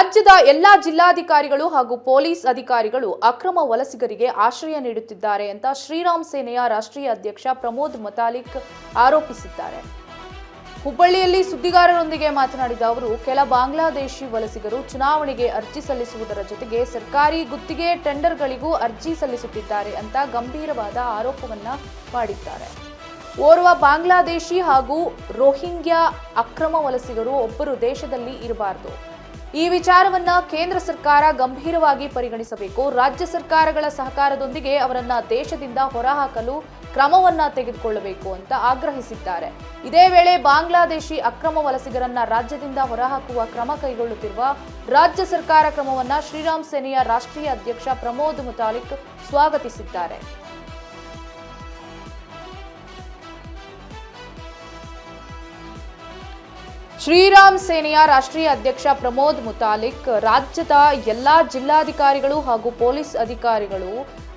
ರಾಜ್ಯದ ಎಲ್ಲಾ ಜಿಲ್ಲಾಧಿಕಾರಿಗಳು ಹಾಗೂ ಪೊಲೀಸ್ ಅಧಿಕಾರಿಗಳು ಅಕ್ರಮ ವಲಸಿಗರಿಗೆ ಆಶ್ರಯ ನೀಡುತ್ತಿದ್ದಾರೆ ಅಂತ ಶ್ರೀರಾಮ್ ಸೇನೆಯ ರಾಷ್ಟ್ರೀಯ ಅಧ್ಯಕ್ಷ ಪ್ರಮೋದ್ ಮುತಾಲಿಕ್ ಆರೋಪಿಸಿದ್ದಾರೆ. ಹುಬ್ಬಳ್ಳಿಯಲ್ಲಿ ಸುದ್ದಿಗಾರರೊಂದಿಗೆ ಮಾತನಾಡಿದ ಅವರು, ಕೆಲ ಬಾಂಗ್ಲಾದೇಶಿ ವಲಸಿಗರು ಚುನಾವಣೆಗೆ ಅರ್ಜಿ ಸಲ್ಲಿಸುವುದರ ಜೊತೆಗೆ ಸರ್ಕಾರಿ ಗುತ್ತಿಗೆ ಟೆಂಡರ್ಗಳಿಗೂ ಅರ್ಜಿ ಸಲ್ಲಿಸುತ್ತಿದ್ದಾರೆ ಅಂತ ಗಂಭೀರವಾದ ಆರೋಪವನ್ನ ಮಾಡಿದ್ದಾರೆ. ಓರ್ವ ಬಾಂಗ್ಲಾದೇಶಿ ಹಾಗೂ ರೋಹಿಂಗ್ಯಾ ಅಕ್ರಮ ವಲಸಿಗರು ಒಬ್ಬರು ದೇಶದಲ್ಲಿ ಇರಬಾರದು. ಈ ವಿಚಾರವನ್ನ ಕೇಂದ್ರ ಸರ್ಕಾರ ಗಂಭೀರವಾಗಿ ಪರಿಗಣಿಸಬೇಕು. ರಾಜ್ಯ ಸರ್ಕಾರಗಳ ಸಹಕಾರದೊಂದಿಗೆ ಅವರನ್ನ ದೇಶದಿಂದ ಹೊರಹಾಕಲು ಕ್ರಮವನ್ನ ತೆಗೆದುಕೊಳ್ಳಬೇಕು ಅಂತ ಆಗ್ರಹಿಸಿದ್ದಾರೆ. ಇದೇ ವೇಳೆ ಬಾಂಗ್ಲಾದೇಶಿ ಅಕ್ರಮ ವಲಸಿಗರನ್ನ ರಾಜ್ಯದಿಂದ ಹೊರಹಾಕುವ ಕ್ರಮ ಕೈಗೊಳ್ಳುತ್ತಿರುವ ರಾಜ್ಯ ಸರ್ಕಾರ ಕ್ರಮವನ್ನ ಶ್ರೀರಾಮ್ ಸೇನೆಯ ರಾಷ್ಟ್ರೀಯ ಅಧ್ಯಕ್ಷ ಪ್ರಮೋದ್ ಮುತಾಲಿಕ್ ಸ್ವಾಗತಿಸಿದ್ದಾರೆ. ಶ್ರೀರಾಮ್ ಸೇನೆಯ ರಾಷ್ಟ್ರೀಯ ಅಧ್ಯಕ್ಷ ಪ್ರಮೋದ್ ಮುತಾಲಿಕ್ ರಾಜ್ಯದ ಎಲ್ಲಾ ಜಿಲ್ಲಾಧಿಕಾರಿಗಳು ಹಾಗೂ ಪೊಲೀಸ್ ಅಧಿಕಾರಿಗಳು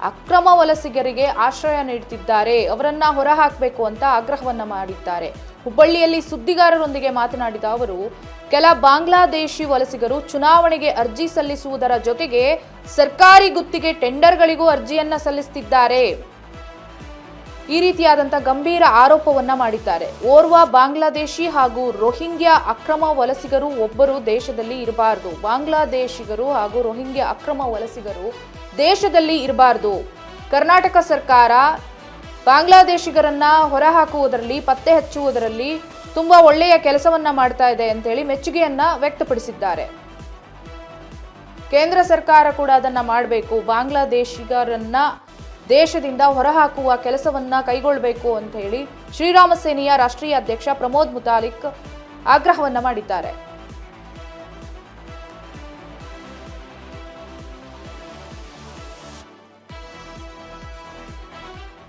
ಅಕ್ರಮ ವಲಸಿಗರಿಗೆ ಆಶ್ರಯ ನೀಡುತ್ತಿದ್ದಾರೆ, ಅವರನ್ನ ಹೊರಹಾಕಬೇಕು ಅಂತ ಆಗ್ರಹವನ್ನ ಮಾಡಿದ್ದಾರೆ. ಹುಬ್ಬಳ್ಳಿಯಲ್ಲಿ ಸುದ್ದಿಗಾರರೊಂದಿಗೆ ಮಾತನಾಡಿದ ಅವರು, ಕೆಲ ಬಾಂಗ್ಲಾದೇಶಿ ವಲಸಿಗರು ಚುನಾವಣೆಗೆ ಅರ್ಜಿ ಸಲ್ಲಿಸುವುದರ ಜೊತೆಗೆ ಸರ್ಕಾರಿ ಗುತ್ತಿಗೆ ಟೆಂಡರ್ಗಳಿಗೂ ಅರ್ಜಿಯನ್ನ ಸಲ್ಲಿಸುತ್ತಿದ್ದಾರೆ. ಈ ರೀತಿಯಾದಂಥ ಗಂಭೀರ ಆರೋಪವನ್ನ ಮಾಡಿದ್ದಾರೆ. ಓರ್ವ ಬಾಂಗ್ಲಾದೇಶಿ ಹಾಗೂ ರೋಹಿಂಗ್ಯಾ ಅಕ್ರಮ ವಲಸಿಗರು ಒಬ್ಬರು ದೇಶದಲ್ಲಿ ಇರಬಾರದು. ಬಾಂಗ್ಲಾದೇಶಿಗರು ಹಾಗೂ ರೋಹಿಂಗ್ಯಾ ಅಕ್ರಮ ವಲಸಿಗರು ದೇಶದಲ್ಲಿ ಇರಬಾರದು. ಕರ್ನಾಟಕ ಸರ್ಕಾರ ಬಾಂಗ್ಲಾದೇಶಿಗರನ್ನ ಹೊರಹಾಕುವುದರಲ್ಲಿ, ಪತ್ತೆ ಹಚ್ಚುವುದರಲ್ಲಿ ತುಂಬಾ ಒಳ್ಳೆಯ ಕೆಲಸವನ್ನ ಮಾಡ್ತಾ ಇದೆ ಅಂತ ಹೇಳಿ ಮೆಚ್ಚುಗೆಯನ್ನ ವ್ಯಕ್ತಪಡಿಸಿದ್ದಾರೆ. ಕೇಂದ್ರ ಸರ್ಕಾರ ಕೂಡ ಅದನ್ನ ಮಾಡಬೇಕು, ಬಾಂಗ್ಲಾದೇಶಿಗರನ್ನ ದೇಶದಿಂದ ಹೊರಹಾಕುವ ಕೆಲಸವನ್ನ ಕೈಗೊಳ್ಳಬೇಕು ಅಂತ ಹೇಳಿ ಶ್ರೀರಾಮ ಸೇನೆಯ ರಾಷ್ಟ್ರೀಯ ಅಧ್ಯಕ್ಷ ಪ್ರಮೋದ್ ಮುತಾಲಿಕ್ ಆಗ್ರಹವನ್ನ ಮಾಡಿದ್ದಾರೆ.